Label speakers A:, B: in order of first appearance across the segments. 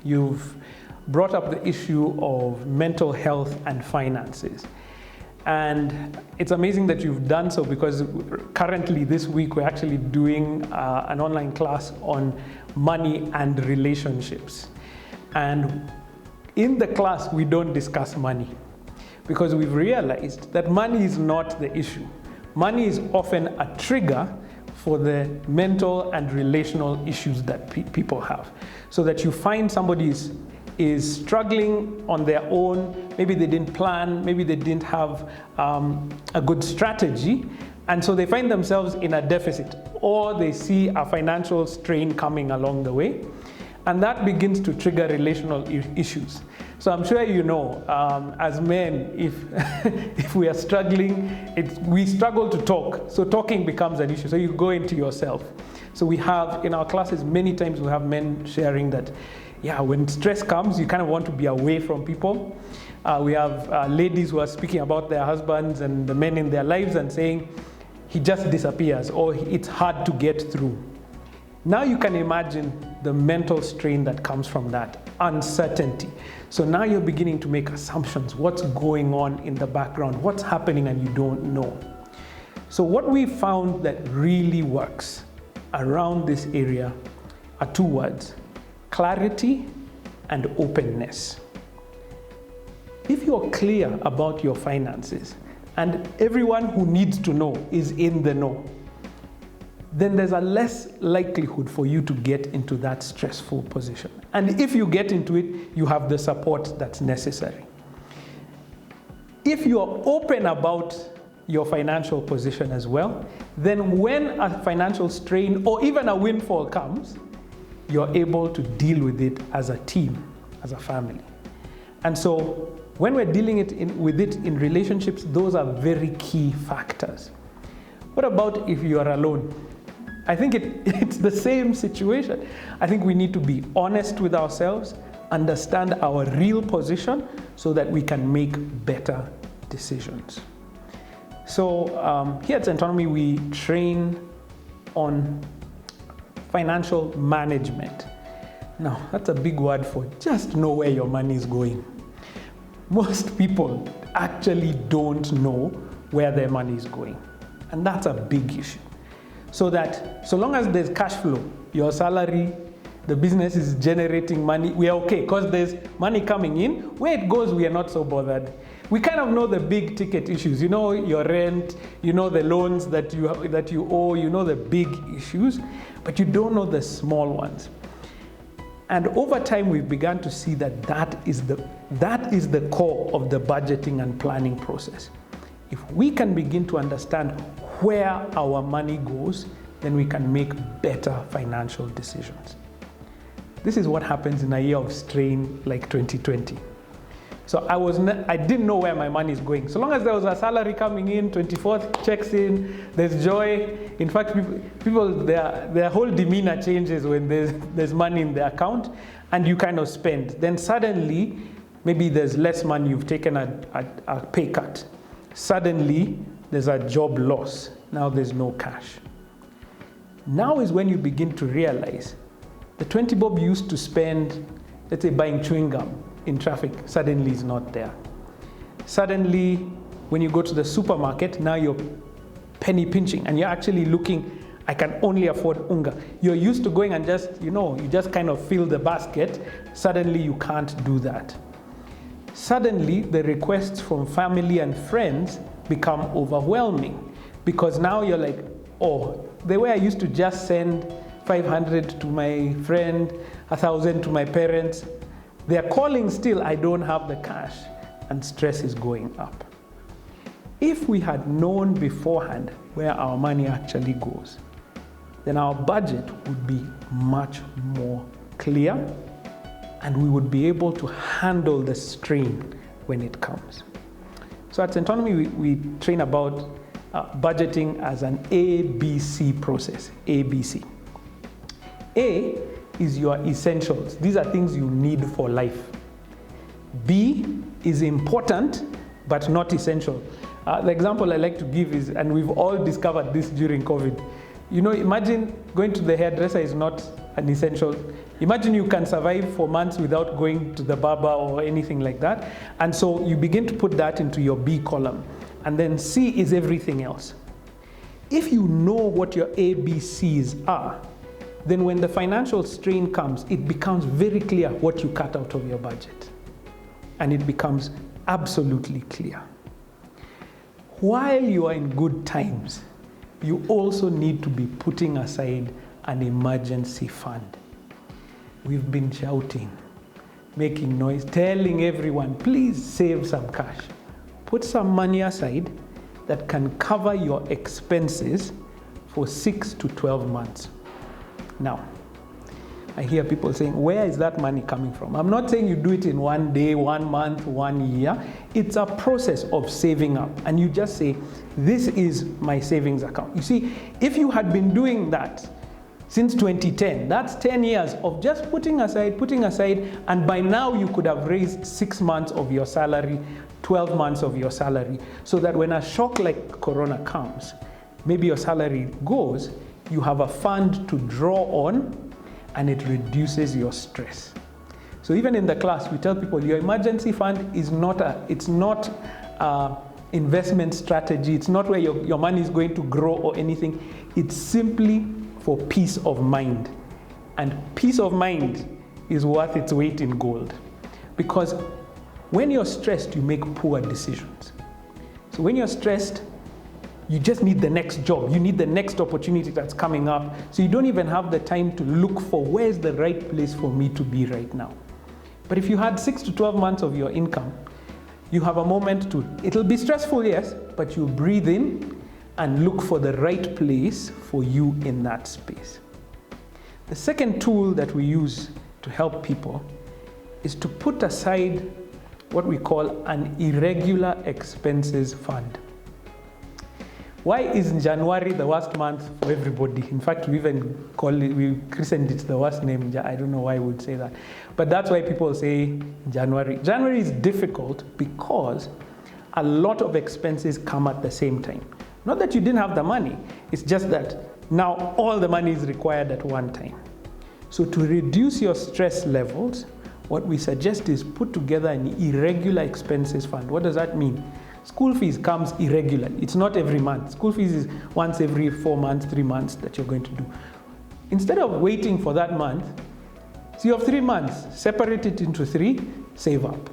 A: you've brought up the issue of mental health and finances. And it's amazing that you've done so, because currently this week we're actually doing an online class on money and relationships. And in the class, we don't discuss money, because we've realized that money is not the issue. Money is often a trigger for the mental and relational issues that people have. So that you find somebody is struggling on their own, maybe they didn't plan, maybe they didn't have a good strategy, and so they find themselves in a deficit, or they see a financial strain coming along the way, and that begins to trigger relational issues. So I'm sure you know, as men, if if we are struggling, we struggle to talk, so talking becomes an issue, so you go into yourself. So we have, in our classes, many times we have men sharing that, yeah, when stress comes, you kind of want to be away from people. We have ladies who are speaking about their husbands and the men in their lives and saying, he just disappears, or it's hard to get through. Now you can imagine the mental strain that comes from that, uncertainty. So now you're beginning to make assumptions. What's going on in the background? What's happening and you don't know? So what we found that really works around this area are two words: clarity and openness. If you're clear about your finances and everyone who needs to know is in the know, then there's a less likelihood for you to get into that stressful position. And if you get into it, you have the support that's necessary. If you're open about your financial position as well, then when a financial strain or even a windfall comes, you're able to deal with it as a team, as a family. And so when we're dealing with it in relationships, those are very key factors. What about if you are alone? I think it's the same situation. I think we need to be honest with ourselves, understand our real position so that we can make better decisions. So here at Centonomy, we train on financial management. Now, that's a big word for just know where your money is going. Most people actually don't know where their money is going. And that's a big issue. So that so long as there's cash flow, your salary, the business is generating money, we are okay, because there's money coming in. Where it goes, we are not so bothered. We kind of know the big ticket issues. You know your rent, you know the loans that you owe, you know the big issues, but you don't know the small ones. And over time, we've begun to see that is the core of the budgeting and planning process. If we can begin to understand where our money goes, then we can make better financial decisions. This is what happens in a year of strain like 2020. So I didn't know where my money is going. So long as there was a salary coming in, 24th checks in, there's joy. In fact, people their whole demeanor changes when there's money in the account and you kind of spend. Then suddenly, maybe there's less money, you've taken a pay cut. Suddenly, there's a job loss. Now there's no cash. Now is when you begin to realize the 20 bob you used to spend, let's say buying chewing gum in traffic, suddenly is not there. Suddenly, when you go to the supermarket, now you're penny pinching and you're actually looking, I can only afford unga. You're used to going and you just kind of fill the basket. Suddenly you can't do that. Suddenly, the requests from family and friends become overwhelming, because now you're like, oh, the way I used to just send 500 to my friend, 1,000 to my parents, they're calling still, I don't have the cash, and stress is going up. If we had known beforehand where our money actually goes, then our budget would be much more clear, and we would be able to handle the strain when it comes. So at Centonomy, we train about budgeting as an ABC process, ABC. A is your essentials. These are things you need for life. B is important, but not essential. The example I like to give is, and we've all discovered this during COVID, You know, imagine going to the hairdresser is not an essential. Imagine you can survive for months without going to the barber or anything like that. And so you begin to put that into your B column. And then C is everything else. If you know what your A, B, C's are, then when the financial strain comes, it becomes very clear what you cut out of your budget. And it becomes absolutely clear. While you are in good times, you also need to be putting aside an emergency fund. We've been shouting, making noise, telling everyone, please save some cash. Put some money aside that can cover your expenses for 6 to 12 months. Now, I hear people saying, where is that money coming from? I'm not saying you do it in 1 day, 1 month, 1 year. It's a process of saving up. And you just say, this is my savings account. You see, if you had been doing that since 2010, that's 10 years of just putting aside, and by now you could have raised 6 months of your salary, 12 months of your salary, so that when a shock like Corona comes, maybe your salary goes, you have a fund to draw on, and it reduces your stress. So even in the class, we tell people your emergency fund is not a investment strategy. It's not where your money is going to grow or anything. It's simply for peace of mind. And peace of mind is worth its weight in gold. Because when you're stressed, you make poor decisions. So when you're stressed, you just need the next job. You need the next opportunity that's coming up. So you don't even have the time to look for where's the right place for me to be right now. But if you had 6 to 12 months of your income, you have a moment to, it'll be stressful, yes, but you breathe in and look for the right place for you in that space. The second tool that we use to help people is to put aside what we call an irregular expenses fund. Why is January the worst month for everybody? In fact, we christened it the worst name. I don't know why we would say that. But that's why people say January. January is difficult because a lot of expenses come at the same time. Not that you didn't have the money, it's just that now all the money is required at one time. So to reduce your stress levels, what we suggest is put together an irregular expenses fund. What does that mean? School fees comes irregular. It's not every month. School fees is once every 4 months, 3 months that you're going to do. Instead of waiting for that month, so you have 3 months, separate it into 3, save up.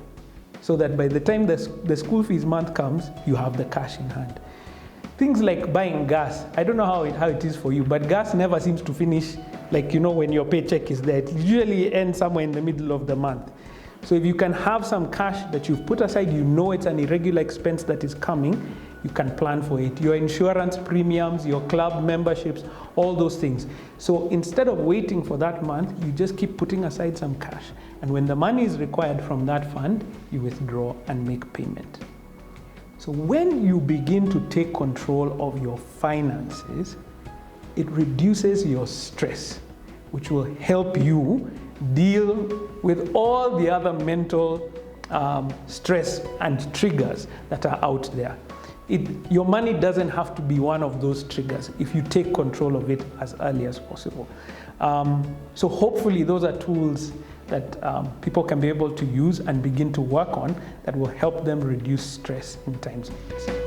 A: So that by the time the school fees month comes, you have the cash in hand. Things like buying gas. I don't know how it is for you, but gas never seems to finish, like, you know, when your paycheck is there. It usually ends somewhere in the middle of the month. So if you can have some cash that you've put aside, you know it's an irregular expense that is coming, you can plan for it. Your insurance premiums, your club memberships, all those things. So instead of waiting for that month, you just keep putting aside some cash. And when the money is required from that fund, you withdraw and make payment. So when you begin to take control of your finances, it reduces your stress, which will help you deal with all the other mental stress and triggers that are out there. Your money doesn't have to be one of those triggers if you take control of it as early as possible. So hopefully those are tools that people can be able to use and begin to work on that will help them reduce stress in times like this.